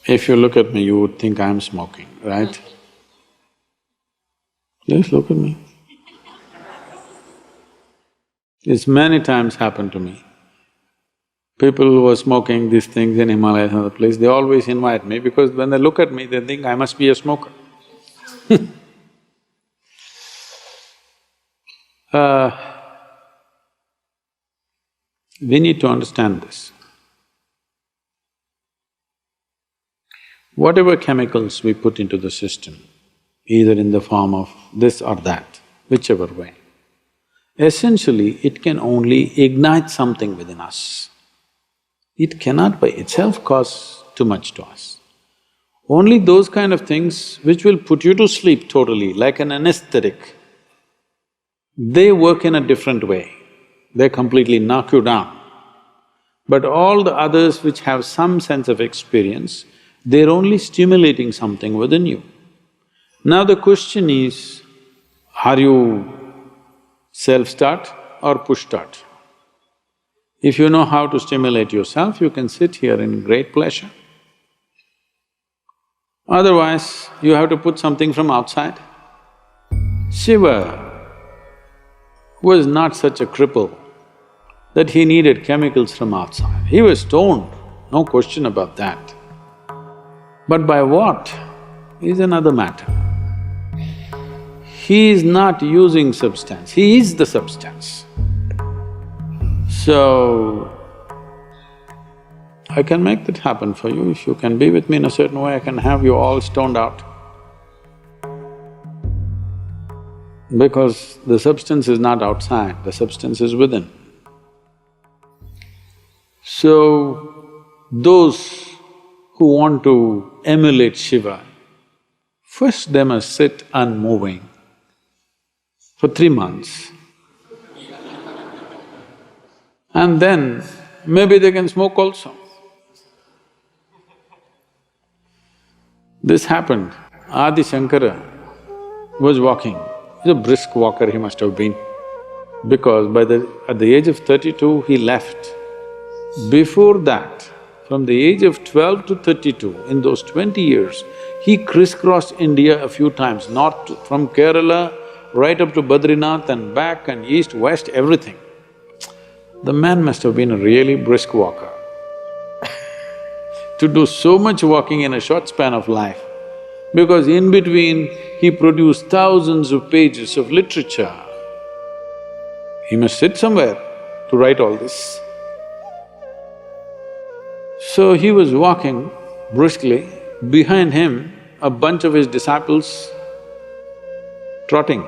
If you look at me, you would think I'm smoking, right? Just look at me. It's many times happened to me. People who are smoking these things in Himalayas and other place, they always invite me because when they look at me, they think I must be a smoker. Uh, we need to understand this. Whatever chemicals we put into the system, either in the form of this or that, whichever way, essentially it can only ignite something within us. It cannot by itself cause too much to us. Only those kind of things which will put you to sleep totally, like an anesthetic, they work in a different way. They completely knock you down. But all the others which have some sense of experience, they're only stimulating something within you. Now the question is, are you self-start or push-start? If you know how to stimulate yourself, you can sit here in great pleasure. Otherwise, you have to put something from outside. Shiva was not such a cripple that he needed chemicals from outside. He was stoned, no question about that. But by what is another matter. He is not using substance, he is the substance. So, I can make that happen for you. If you can be with me in a certain way, I can have you all stoned out. Because the substance is not outside, the substance is within. So, those who want to emulate Shiva, first they must sit unmoving for 3 months. And then maybe they can smoke also. This happened. Adi Shankara was walking. He's a brisk walker he must have been, because at the age of 32 he left. Before that, from the age of 12 to 32, in those 20 years, he crisscrossed India a few times, from Kerala right up to Badrinath and back and east, west, everything. The man must have been a really brisk walker. To do so much walking in a short span of life, because in between he produced thousands of pages of literature. He must sit somewhere to write all this. So he was walking briskly, behind him a bunch of his disciples trotting.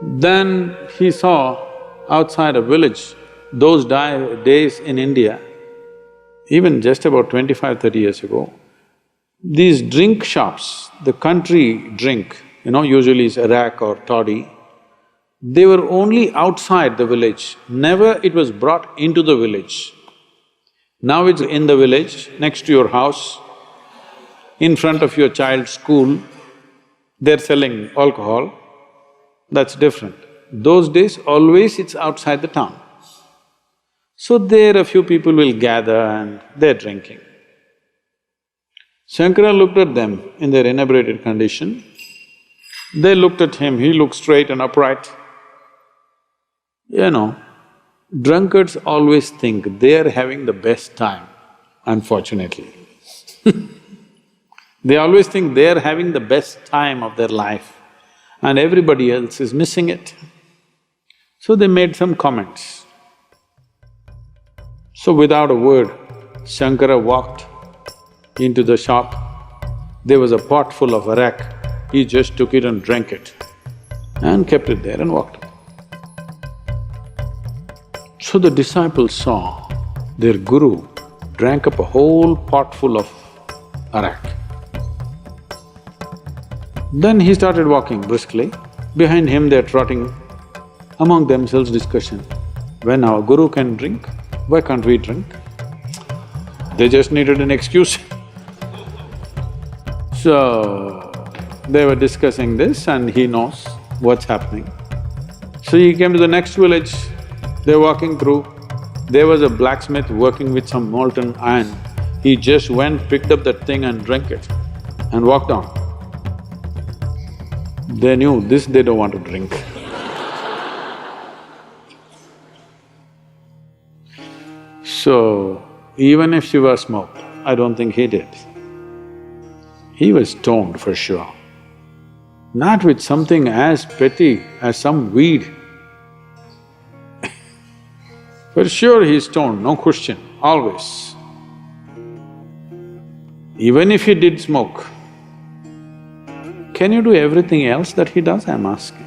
Then he saw outside a village, those days in India, even just about 25-30 years ago, these drink shops, the country drink, usually is arak or toddy, they were only outside the village, never it was brought into the village. Now it's in the village, next to your house, in front of your child's school, they're selling alcohol, that's different. Those days, always it's outside the town. So there a few people will gather and they're drinking. Shankara looked at them in their inebriated condition. They looked at him, he looked straight and upright. Drunkards always think they're having the best time, unfortunately. They always think they're having the best time of their life and everybody else is missing it. So they made some comments. So without a word, Shankara walked into the shop. There was a pot full of arak. He just took it and drank it and kept it there and walked. So the disciples saw their guru drank up a whole pot full of arak. Then he started walking briskly. Behind him they're trotting, among themselves discussion. When our guru can drink, why can't we drink? They just needed an excuse. So, they were discussing this and he knows what's happening. So he came to the next village, they're walking through. There was a blacksmith working with some molten iron. He just went, picked up that thing and drank it and walked on. They knew this they don't want to drink. So, even if Shiva smoked, I don't think he did. He was stoned for sure. Not with something as petty as some weed. For sure he's stoned, no question, always. Even if he did smoke, can you do everything else that he does, I'm asking?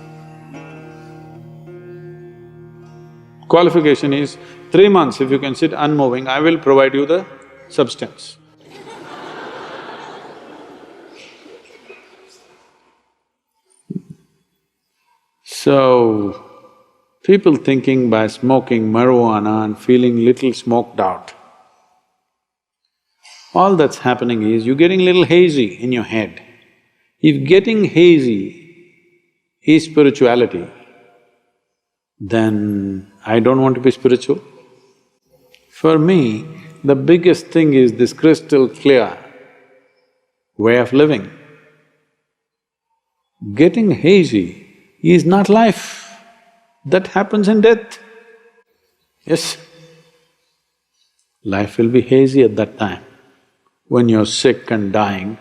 Qualification is 3 months, if you can sit unmoving, I will provide you the substance. So, people thinking by smoking marijuana and feeling little smoked out, all that's happening is you're getting little hazy in your head. If getting hazy is spirituality, then I don't want to be spiritual. For me, the biggest thing is this crystal clear way of living. Getting hazy is not life, that happens in death. Yes, life will be hazy at that time. When you're sick and dying,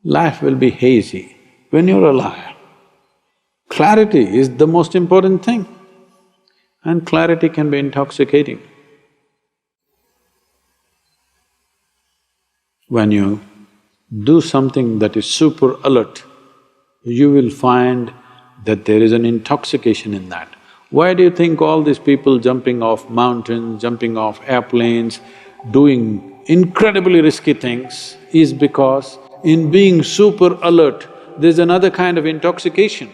life will be hazy. When you're alive, clarity is the most important thing, and clarity can be intoxicating. When you do something that is super alert, you will find that there is an intoxication in that. Why do you think all these people jumping off mountains, jumping off airplanes, doing incredibly risky things is because in being super alert, there's another kind of intoxication.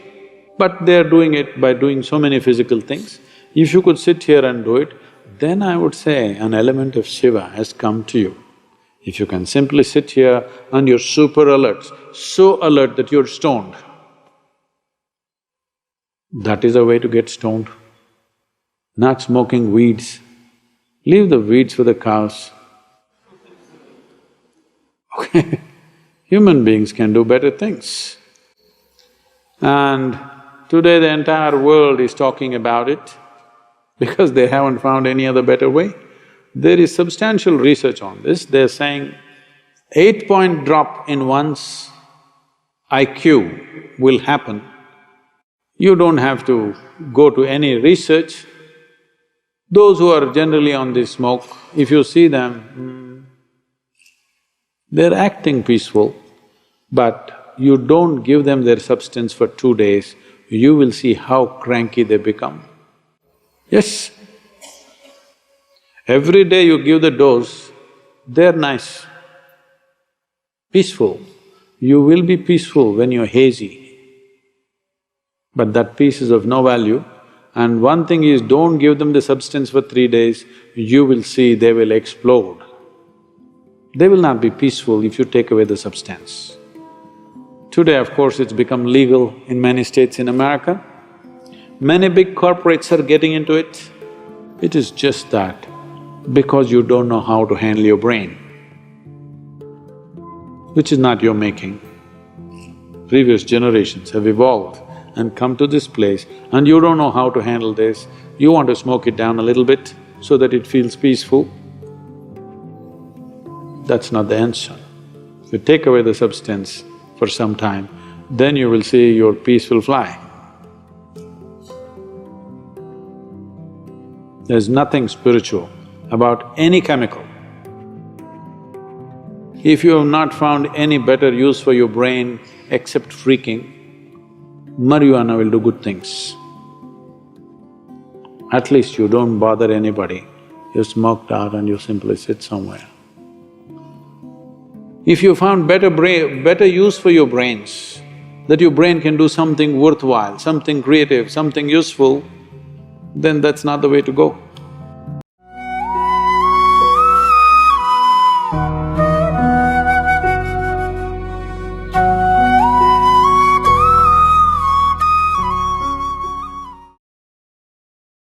But they're doing it by doing so many physical things. If you could sit here and do it, then I would say an element of Shiva has come to you. If you can simply sit here and you're super alert, so alert that you're stoned, that is a way to get stoned. Not smoking weeds. Leave the weeds for the cows. Okay, human beings can do better things. And today the entire world is talking about it because they haven't found any other better way. There is substantial research on this. They're saying 8-point drop in one's IQ will happen. You don't have to go to any research. Those who are generally on this smoke, if you see them, they're acting peaceful, but you don't give them their substance for 2 days, you will see how cranky they become. Yes, every day you give the dose, they're nice, peaceful. You will be peaceful when you're hazy. But that peace is of no value. And one thing is, don't give them the substance for 3 days, you will see they will explode. They will not be peaceful if you take away the substance. Today, of course, it's become legal in many states in America. Many big corporates are getting into it. It is just that because you don't know how to handle your brain, which is not your making. Previous generations have evolved and come to this place and you don't know how to handle this, you want to smoke it down a little bit so that it feels peaceful. That's not the answer. If you take away the substance for some time, then you will see your peace will fly. There's nothing spiritual about any chemical. If you have not found any better use for your brain except freaking, marijuana will do good things. At least you don't bother anybody, you smoked out and you simply sit somewhere. If you found better use for your brains, that your brain can do something worthwhile, something creative, something useful, then that's not the way to go.